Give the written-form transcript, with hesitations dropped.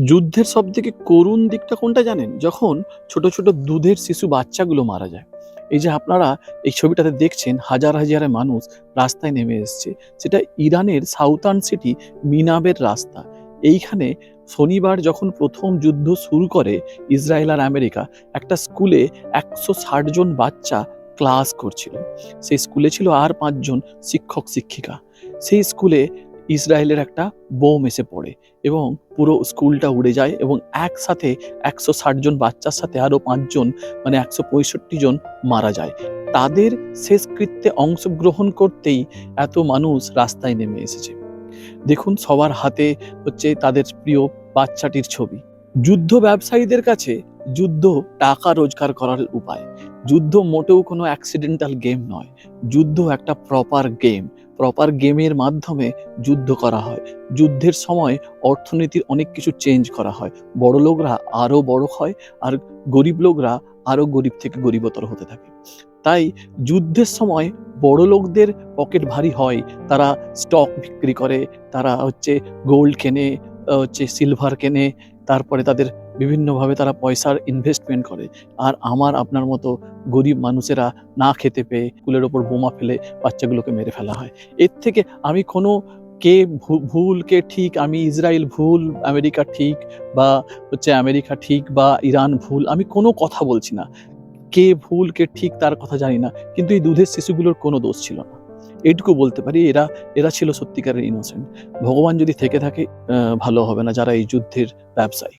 যুদ্ধের সবথেকে করুণ দিকটা কোনটা জানেন? যখন ছোট, ছোট দুধের শিশু বাচ্চাগুলো মারা যায়। এই যে আপনারা এই ছবিটাতে দেখছেন হাজার, হাজার মানুষ রাস্তায় নেমে এসছে। সেটা ইরানের সাউথার্ন সিটি মিনাবের রাস্তা। এইখানে শনিবার যখন ১ম যুদ্ধ শুরু করে ইসরায়েল আর আমেরিকা, একটা স্কুলে ১৬০ জন বাচ্চা ক্লাস করছিল। সেই স্কুলে ছিল আর ৫ জন শিক্ষক-শিক্ষিকা। সেই স্কুলে ইসরায়েলের একটা বোম এসে পড়ে এবং পুরো স্কুলটা উড়ে যায় এবং একসাথে ১৬০ জন বাচ্চার সাথে আরো ৫ জন মানে ১৬৫ জন মারা যায়। তাদের শেষকৃত্যে অংশগ্রহণ করতেই এত মানুষ রাস্তায় নেমে এসেছে। দেখুন সবার হাতে হচ্ছে তাদের প্রিয় বাচ্চাটির ছবি। যুদ্ধ ব্যবসায়ীদের কাছে যুদ্ধ টাকা রোজগার করার উপায়। যুদ্ধ মোটেও কোনো অ্যাক্সিডেন্টাল গেম নয়। যুদ্ধ একটা প্রপার গেম। প্রপার গেমের মাধ্যমে যুদ্ধ করা হয়। যুদ্ধের সময় অর্থনীতির অনেক কিছু চেঞ্জ করা হয়। বড়লোকরা আরো বড় হয় আর গরিব লোকরা আরো গরিব থেকে গরিবতর হতে থাকে। তাই যুদ্ধের সময় বড়লোকদের পকেট ভারী হয়। তারা স্টক বিক্রি করে, তারা হচ্ছে গোল্ড কেনে, হচ্ছে সিলভার কেনে, তারপরে তাদের বিভিন্নভাবে তারা পয়সার ইনভেস্টমেন্ট করে। আর আমার আপনার মতো গরিব মানুষেরা না খেতে পেয়ে স্কুলের ওপর বোমা ফেলে বাচ্চাগুলোকে মেরে ফেলা হয়। এর থেকে আমি কোনো কে ভুল কে ঠিক, আমি ইসরায়েল ভুল, আমেরিকা ঠিক, বা হচ্ছে আমেরিকা ঠিক বা ইরান ভুল, আমি কোনো কথা বলছি না। কে ভুল কে ঠিক তার কথা জানি না। কিন্তু এই দুধের শিশুগুলোর কোনো দোষ ছিল না। এইটুকু বলতে পারি এরা এরা ছিল সত্যিকারের ইনোসেন্ট। ভগবান যদি থেকে থাকে ভালো হবে না যারা এই যুদ্ধের ব্যবসায়ী।